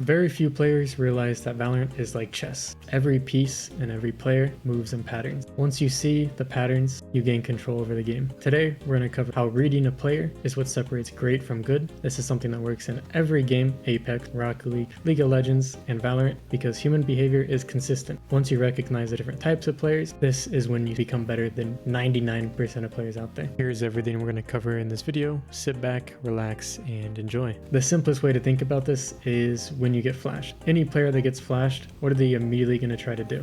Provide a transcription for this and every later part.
Very few players realize that Valorant is like chess. Every piece and every player moves in patterns. Once you see the patterns, you gain control over the game. Today, we're going to cover how reading a player is what separates great from good. This is something that works in every game: Apex, Rocket League, League of Legends, and Valorant, because human behavior is consistent. Once you recognize the different types of players, this is when you become better than 99% of players out there. Here's everything we're going to cover in this video. Sit back, relax, and enjoy. The simplest way to think about this is when you get flashed. Any player that gets flashed, what are they immediately going to try to do?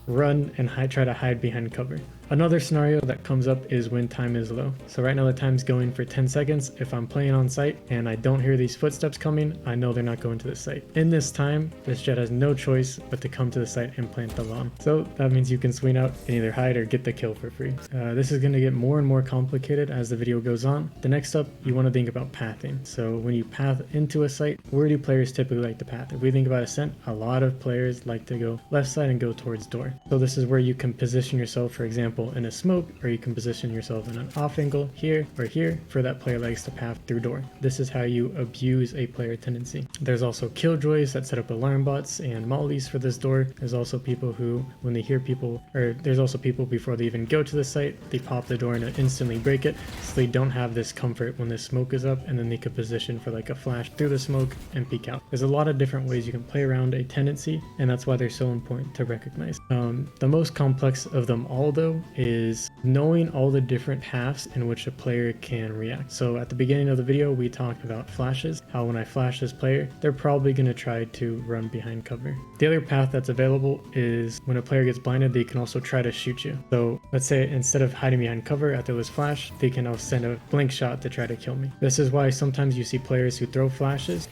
Run and try to hide behind cover. Another scenario that comes up is when time is low. So right now the time's going for 10 seconds. If I'm playing on site and I don't hear these footsteps coming, I know they're not going to the site. In this time, this Jett has no choice but to come to the site and plant the bomb. So that means you can swing out and either hide or get the kill for free. This is going to get more and more complicated as the video goes on. The next up, you want to think about pathing. So when you path into a site, where do players typically like to path? If we think about ascent, a lot of players like to go left side and go towards door. So this is where you can position yourself, for example, in a smoke, or you can position yourself in an off angle here or here for that player likes to path through door. This is how you abuse a player tendency. There's also killjoys that set up alarm bots and mollies for this door. There's also people who, when they hear people, or there's also people before they even go to the site, they pop the door and instantly break it, so they don't have this comfort when the smoke is up, and then they could position for like a flash through the smoke and peek out. There's a lot of different ways you can play around a tendency, and that's why they're so important to recognize. The most complex of them all, though, is knowing all the different paths in which a player can react. So at the beginning of the video, we talked about flashes, how when I flash this player, they're probably going to try to run behind cover. The other path that's available is when a player gets blinded, they can also try to shoot you. So let's say instead of hiding behind cover after this flash, they can now send a blink shot to try to kill me. This is why sometimes you see players who throw flashes.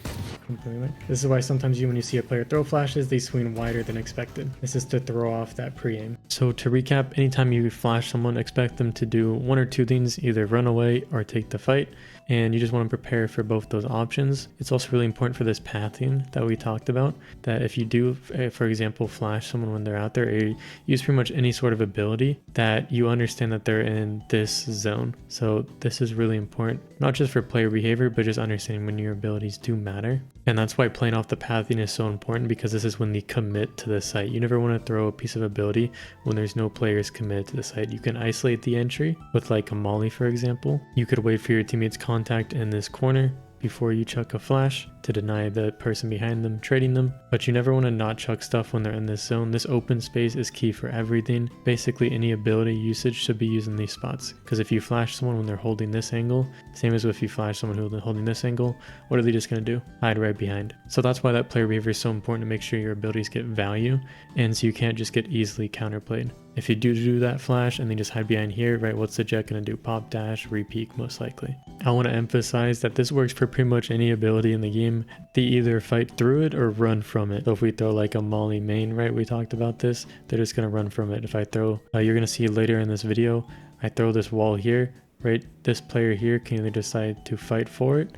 This is why sometimes when you see a player throw flashes, they swing wider than expected. This is to throw off that pre-aim. So to recap, anytime you flash someone, expect them to do one or two things: either run away or take the fight, and you just want to prepare for both those options. It's also really important for this pathing that we talked about, that if you do, for example, flash someone when they're out there, or use pretty much any sort of ability, that you understand that they're in this zone. So this is really important, not just for player behavior, but just understanding when your abilities do matter. And that's why playing off the pathing is so important, because this is when they commit to the site. You never want to throw a piece of ability when there's no players committed to the site. You can isolate the entry with like a molly, for example. You could wait for your teammates' contact in this corner before you chuck a flash to deny the person behind them trading them, but you never want to not chuck stuff when they're in this zone. This open space is key for everything. Basically any ability usage should be used in these spots, because if you flash someone when they're holding this angle, same as if you flash someone who's holding this angle, what are they just going to do? Hide right behind. So that's why that player behavior is so important, to make sure your abilities get value, and so you can't just get easily counterplayed. If you do that flash and they just hide behind here, right, what's the Jett going to do? Pop dash, re-peek most likely. I want to emphasize that this works for pretty much any ability in the game. They either fight through it or run from it. So if we throw like a molly main, right, we talked about this, they're just going to run from it. If I throw, you're going to see later in this video, I throw this wall here, right, this player here can either decide to fight for it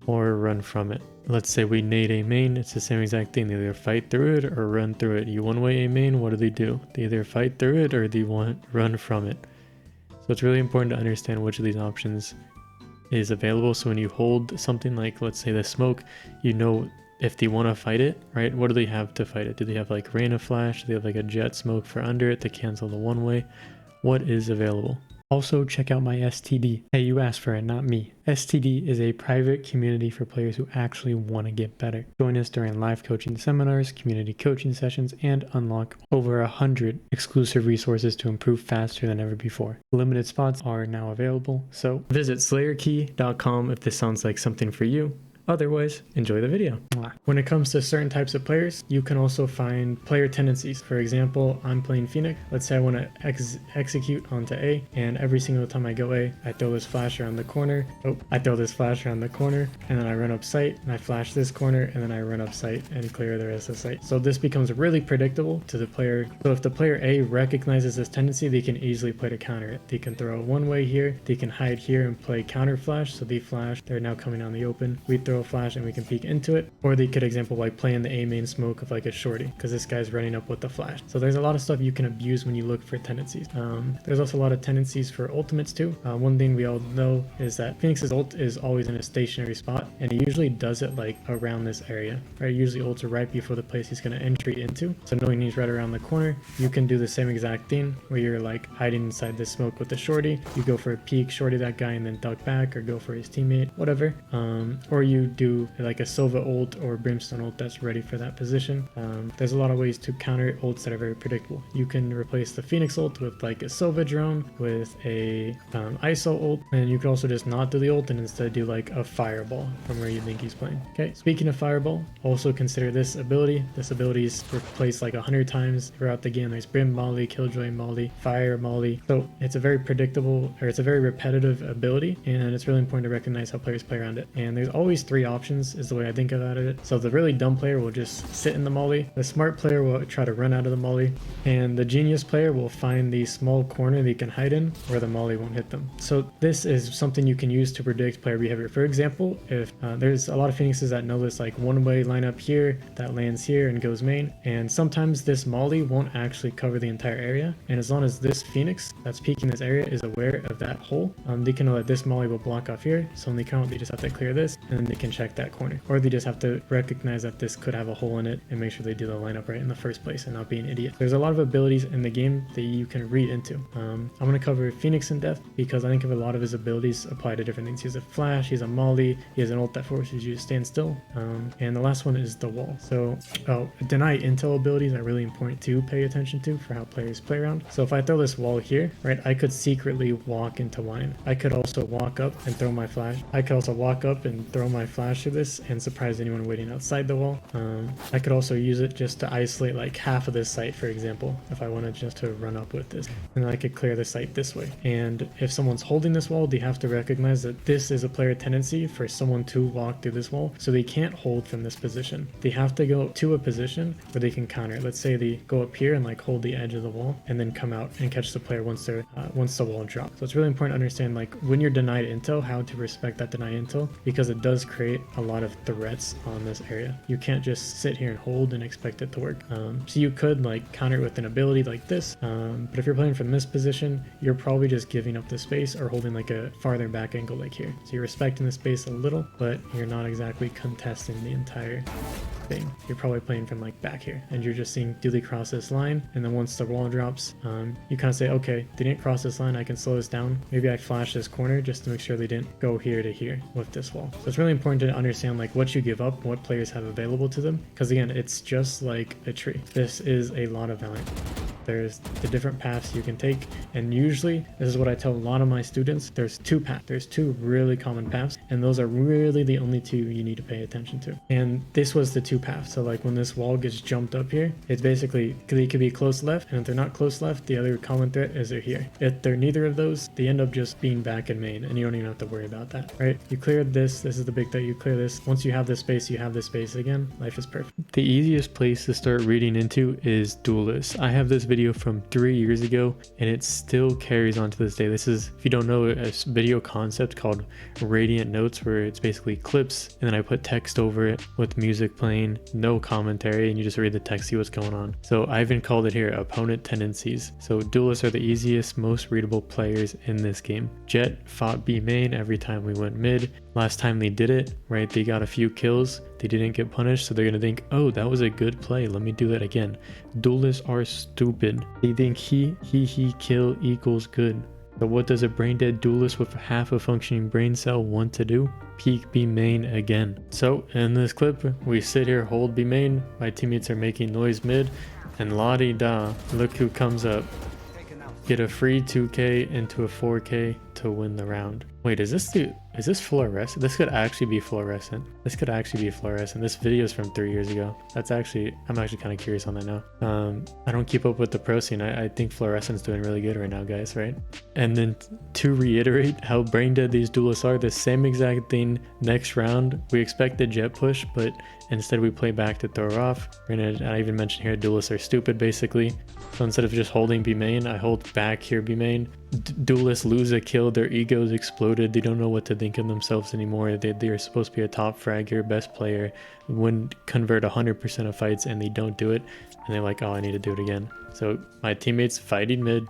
or run from it. Let's say we nade a main, it's the same exact thing. They either fight through it or run through it. You one-way a main, what do? They either fight through it or they run from it. So it's really important to understand which of these options is available. So when you hold something like, let's say the smoke, you know if they want to fight it, right? What do they have to fight it? Do they have like rain of flash? Do they have like a Jett smoke for under it to cancel the one-way? What is available? Also, check out my STD. Hey, you asked for it, not me. STD is a private community for players who actually want to get better. Join us during live coaching seminars, community coaching sessions, and unlock over 100 exclusive resources to improve faster than ever before. Limited spots are now available, so visit Slayerkey.com if this sounds like something for you. Otherwise, enjoy the video. When it comes to certain types of players, you can also find player tendencies. For example, I'm playing Phoenix. Let's say I want to execute onto A, and every single time I go A, I throw this flash around the corner. I throw this flash around the corner, and then I run up site, and I flash this corner, and then I run up site and clear the rest of the site. So this becomes really predictable to the player. So if the player A recognizes this tendency, they can easily play to counter it. They can throw one way here, they can hide here and play counter flash. So they flash, they're now coming on the open. We throw throw a flash and we can peek into it. Or they could example like play in the A main smoke of like a shorty because this guy's running up with the flash. So there's a lot of stuff you can abuse when you look for tendencies. There's also a lot of tendencies for ultimates too. One thing we all know is that Phoenix's ult is always in a stationary spot, and he usually does it like around this area, right? Usually ults are right before the place he's going to entry into. So knowing he's right around the corner, you can do the same exact thing where you're like hiding inside this smoke with the shorty. You go for a peek, shorty that guy, and then duck back or go for his teammate, whatever. Or you do like a Sova ult or Brimstone ult that's ready for that position. There's a lot of ways to counter ults that are very predictable. You can replace the Phoenix ult with like a Sova drone with a ISO ult, and you can also just not do the ult and instead do like a fireball from where you think he's playing. Okay, speaking of fireball, also consider this ability. This ability is replaced like 100 times throughout the game. There's Brim Molly, Killjoy Molly, Fire Molly. So it's a very predictable, or it's a very repetitive ability, and it's really important to recognize how players play around it. And there's always 3 options is the way I think about it. So the really dumb player will just sit in the molly, the smart player will try to run out of the molly, and the genius player will find the small corner they can hide in where the molly won't hit them. So this is something you can use to predict player behavior. For example, if there's a lot of Phoenixes that know this like one-way lineup here that lands here and goes main, and sometimes this molly won't actually cover the entire area, and as long as this Phoenix that's peeking this area is aware of that hole, they can know that this molly will block off here, so when they count they just have to clear this and then they can check that corner, or they just have to recognize that this could have a hole in it and make sure they do the lineup right in the first place and not be an idiot. There's a lot of abilities in the game that you can read into. I'm going to cover Phoenix in depth because I think of a lot of his abilities apply to different things. He has a flash, he's a molly, he has an ult that forces you to stand still, and the last one is the wall. So deny intel abilities are really important to pay attention to for how players play around. So if I throw this wall here, right, I could secretly walk into wine. I could also walk up and throw my flash. I could also walk up and throw my flash through this and surprise anyone waiting outside the wall. I could also use it just to isolate like half of this site, for example, if I wanted just to run up with this, and I could clear the site this way. And if someone's holding this wall, they have to recognize that this is a player tendency for someone to walk through this wall, so they can't hold from this position. They have to go to a position where they can counter it. Let's say they go up here and like hold the edge of the wall and then come out and catch the player once the wall drops. So it's really important to understand like when you're denied intel, how to respect that denied intel, because it does create a lot of threats on this area. You can't just sit here and hold and expect it to work. So you could like counter it with an ability like this, but if you're playing from this position, you're probably just giving up the space or holding like a farther back angle like here. So you're respecting the space a little, but you're not exactly contesting the entire thing. You're probably playing from like back here, and you're just seeing, do they cross this line? And then once the wall drops, you kind of say, okay, they didn't cross this line, I can slow this down. Maybe I flash this corner just to make sure they didn't go here to here with this wall. So it's really important to understand like what you give up, what players have available to them, because again, it's just like a tree. This is a lot of Valorant. There's the different paths you can take, and usually this is what I tell a lot of my students. There's 2 paths. There's 2 really common paths, and those are really the only 2 you need to pay attention to. And this was the 2 paths. So like when this wall gets jumped up here, it's basically they could be close left, and if they're not close left, the other common threat is they're here. If they're neither of those, they end up just being back in main, and you don't even have to worry about that, right? You cleared this. This is the big thing. You clear this. Once you have this space, you have this space again. Life is perfect. The easiest place to start reading into is Duelist. I have this video from 3 years ago, and it still carries on to this day. This is, if you don't know, a video concept called Radiant Notes, where it's basically clips and then I put text over it with music playing, no commentary, and you just read the text, see what's going on. So I even called it here opponent tendencies. So duelists are the easiest, most readable players in this game. Jett fought B main every time we went mid. Last time they did it, right, they got a few kills, they didn't get punished, so they're gonna think, oh, that was a good play, let me do that again. Duelists are stupid. They think he kill equals good. So what does a brain dead duelist with half a functioning brain cell want to do? Peek B main again. So in this clip, we sit here, hold B main, my teammates are making noise mid, and la-di-da, look who comes up. Get a free 2k into a 4k to win the round. Wait, is this fluorescent? This could actually be fluorescent. This video is from 3 years ago. I'm actually kind of curious on that now. I don't keep up with the pro scene. I think fluorescent's doing really good right now, guys, right? And then to reiterate how brain dead these duelists are, the same exact thing next round. We expect the Jett push, but instead we play back to throw her off. I even mentioned here duelists are stupid basically. So instead of just holding B main, I hold back here B main, duelists lose a kill, their egos exploded, they don't know what to think of themselves anymore. They're supposed to be a top fragger, best player, wouldn't convert 100% of fights, and they don't do it, and they're like, oh, I need to do it again. So my teammates fighting mid,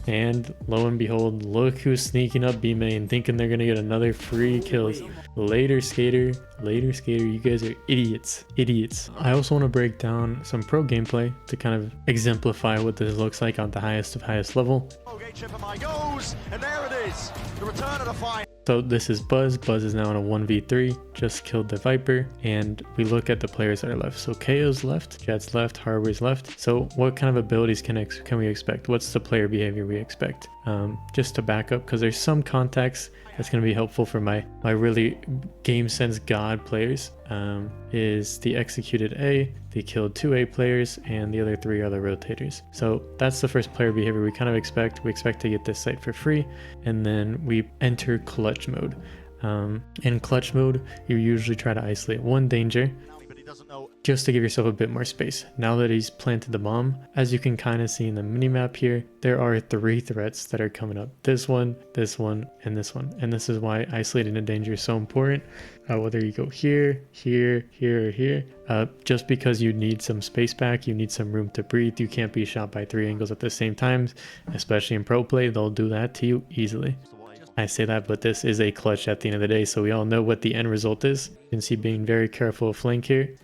and lo and behold, look who's sneaking up B main, thinking they're gonna get another free kills. Later skater, you guys are idiots. I also want to break down some pro gameplay to kind of exemplify what this looks like on the highest of highest level. And there it is, the return of the fight. So this is Buzz. Buzz is now in a 1v3, just killed the Viper, and we look at the players that are left. So KO's left, Jet's left, Harbor's left. So what kind of abilities can we expect? What's the player behavior we expect? Just to back up, because there's some context that's going to be helpful for my really game sense god players, is the executed A, the killed 2 A players, and the other 3 are the rotators. So that's the first player behavior we kind of expect. We expect to get this site for free, and then we enter clutch mode. In clutch mode, you usually try to isolate one danger, just to give yourself a bit more space. Now that he's planted the bomb, as you can kind of see in the minimap here, there are 3 threats that are coming up. This one, and this one. And this is why isolating a danger is so important. Whether you go here, here, here, or here, just because you need some space back, you need some room to breathe. You can't be shot by 3 angles at the same time, especially in pro play. They'll do that to you easily. I say that, but this is a clutch at the end of the day, so we all know what the end result is. You can see being very careful of flank here.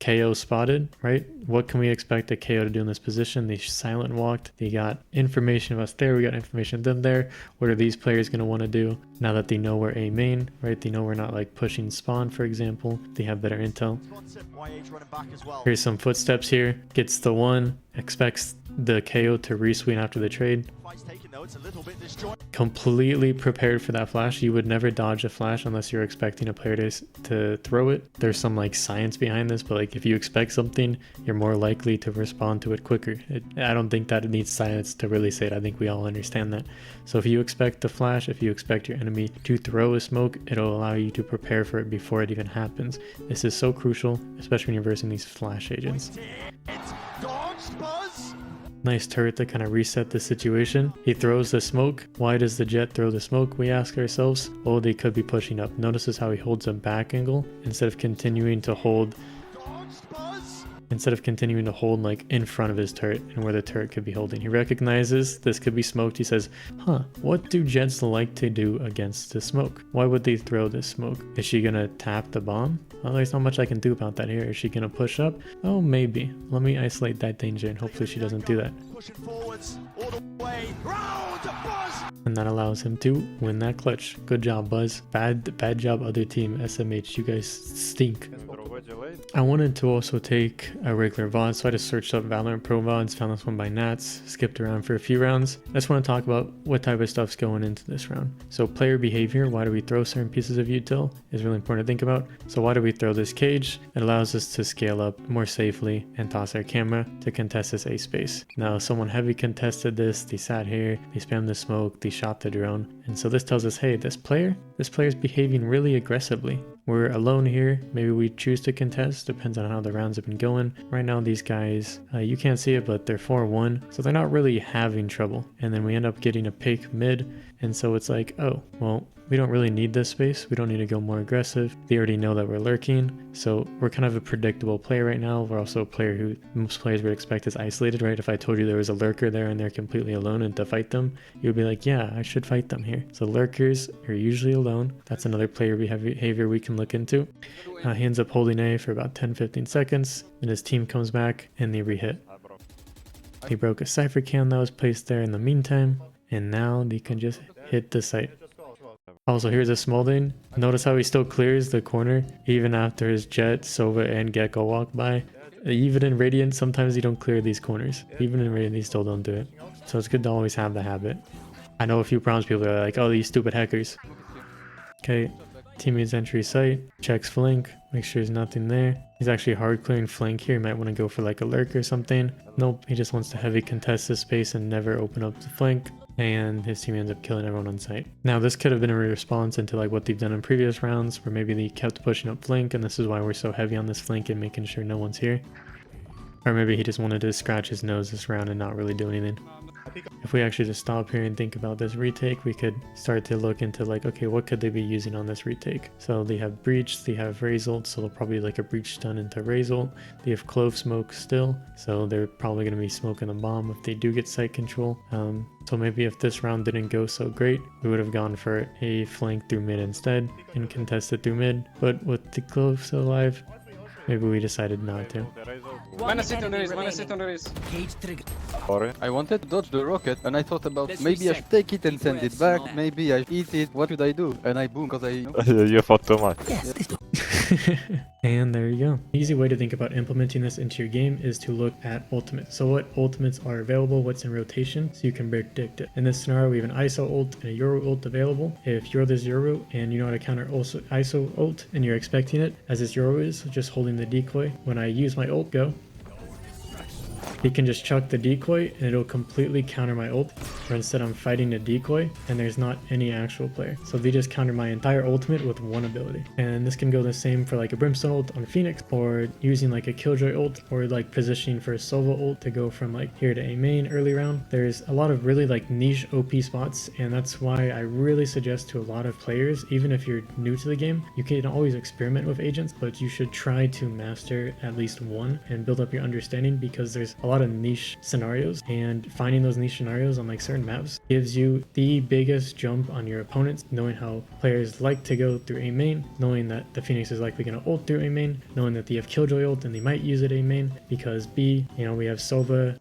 KO spotted, right? What can we expect a KO to do in this position? They silent walked. They got information of us there. We got information of them there. What are these players going to want to do now that they know we're A main, right? They know we're not like pushing spawn, for example. They have better intel. Here's some footsteps here. Gets the 1. Expects the KO to reswing after the trade. Completely prepared for that flash. You would never dodge a flash unless you're expecting a player to throw it. There's some like science behind this, but like if you expect something, you're more likely to respond to it quicker. I don't think that it needs science to really say it. I think we all understand that. So if you expect the flash, if you expect your enemy to throw a smoke, it'll allow you to prepare for it before it even happens. This is so crucial, especially when you're versing these flash agents. Nice turret to kind of reset the situation. He throws the smoke. Why does the Jet throw the smoke, we ask ourselves? Oh, they could be pushing up. Notice how he holds a back angle instead of continuing to hold like in front of his turret and where the turret could be holding. He recognizes this could be smoked. He says, what do Jets like to do against the smoke? Why would they throw this smoke? Is she gonna tap the bomb? Well, there's not much I can do about that here. Is she gonna push up? Oh, maybe. Let me isolate that danger and hopefully she doesn't do that. And that allows him to win that clutch. Good job, Buzz. Bad job, other team. SMH, you guys stink. I wanted to also take a regular VOD, so I just searched up Valorant Pro VODs, found this one by Nats, skipped around for a few rounds. I just want to talk about what type of stuff's going into this round. So player behavior, why do we throw certain pieces of util, is really important to think about. So why do we throw this cage? It allows us to scale up more safely and toss our camera to contest this A space. Now someone heavy contested this, they sat here, they spammed the smoke, they shot the drone. And so this tells us, hey, this player's behaving really aggressively. We're alone here. Maybe we choose to contest, depends on how the rounds have been going. Right now these guys, you can't see it, but they're 4-1, so they're not really having trouble. And then we end up getting a pick mid, and so it's like, oh, well, we don't really need this space. We don't need to go more aggressive. They already know that we're lurking, so we're kind of a predictable player right now. We're also a player who most players would expect is isolated, right? If I told you there was a lurker there and they're completely alone and to fight them, you would be like, yeah, I should fight them here. So lurkers are usually alone. That's another player behavior we can look into. He ends up holding A for about 10-15 seconds, and his team comes back and they re-hit. They broke a cypher cam that was placed there in the meantime, and now they can just hit the site. Also, here's a small thing. Notice how he still clears the corner even after his Jet, Sova, and Gecko walk by. Even in Radiant, sometimes you don't clear these corners. Even in Radiant, they still don't do it. So it's good to always have the habit. I know a few Browns people are like, oh, these stupid hackers. Okay, teammate's entry site, checks flank, make sure there's nothing there. He's actually hard clearing flank here. He might want to go for like a lurk or something. Nope, he just wants to heavy contest this space and never open up the flank. And his team ends up killing everyone on site. Now this could have been a response into like what they've done in previous rounds, where maybe they kept pushing up flank, and this is why we're so heavy on this flank and making sure no one's here. Or maybe he just wanted to scratch his nose this round and not really do anything. If we actually just stop here and think about this retake, we could start to look into like, okay, what could they be using on this retake? So they have breach, they have raise ult, so they'll probably like a breach stun into raise ult. They have clove smoke still, so they're probably going to be smoking the bomb if they do get sight control. So maybe if this round didn't go so great, we would have gone for a flank through mid instead and contested through mid. But with the clove still alive, maybe we decided not to. Mana sit on the race, mana sit on the race. Sorry. I wanted to dodge the rocket and I thought about maybe I should take it and send it back, maybe I eat it, what should I do? And I boom, cause I... You thought too much. And there you go. Easy way to think about implementing this into your game is to look at ultimates. So what ultimates are available, what's in rotation, so you can predict it. In this scenario, we have an ISO ult and a Euro ult available. If you're this Euro and you know how to counter also ISO ult and you're expecting it, as this Euro is, just holding the decoy, when I use my ult go, he can just chuck the decoy and it'll completely counter my ult, or instead I'm fighting a decoy and there's not any actual player. So they just counter my entire ultimate with one ability. And this can go the same for like a Brimstone ult on Phoenix, or using like a Killjoy ult, or like positioning for a Sova ult to go from like here to A main early round. There's a lot of really like niche OP spots, and that's why I really suggest to a lot of players, even if you're new to the game, you can always experiment with agents, but you should try to master at least one and build up your understanding, because there's a lot of niche scenarios, and finding those niche scenarios on like certain maps gives you the biggest jump on your opponents, knowing how players like to go through A main, knowing that the Phoenix is likely going to ult through A main, knowing that they have Killjoy ult and they might use it A main, because B, you know, we have Sova,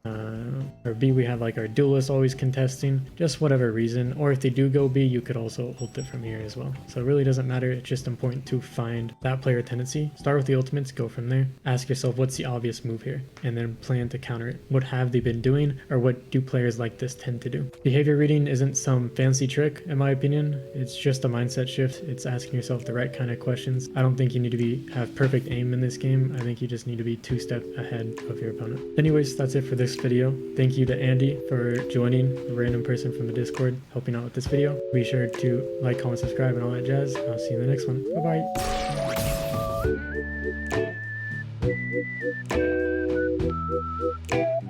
or B, we have like our duelist always contesting, just whatever reason. Or if they do go B, you could also ult it from here as well. So it really doesn't matter, it's just important to find that player tendency, start with the ultimates, go from there, ask yourself what's the obvious move here, and then plan to counter it. What have they been doing, or what do players like this tend to do? Behavior reading isn't some fancy trick in my opinion, it's just a mindset shift. It's asking yourself the right kind of questions. I don't think you need to have perfect aim in this game. I think you just need to be 2 steps ahead of your opponent. Anyways, that's it for this video. Thank you to Andy for joining, a random person from the Discord, helping out with this video. Be sure to like, comment, subscribe, and all that jazz. I'll see you in the next one. Bye bye.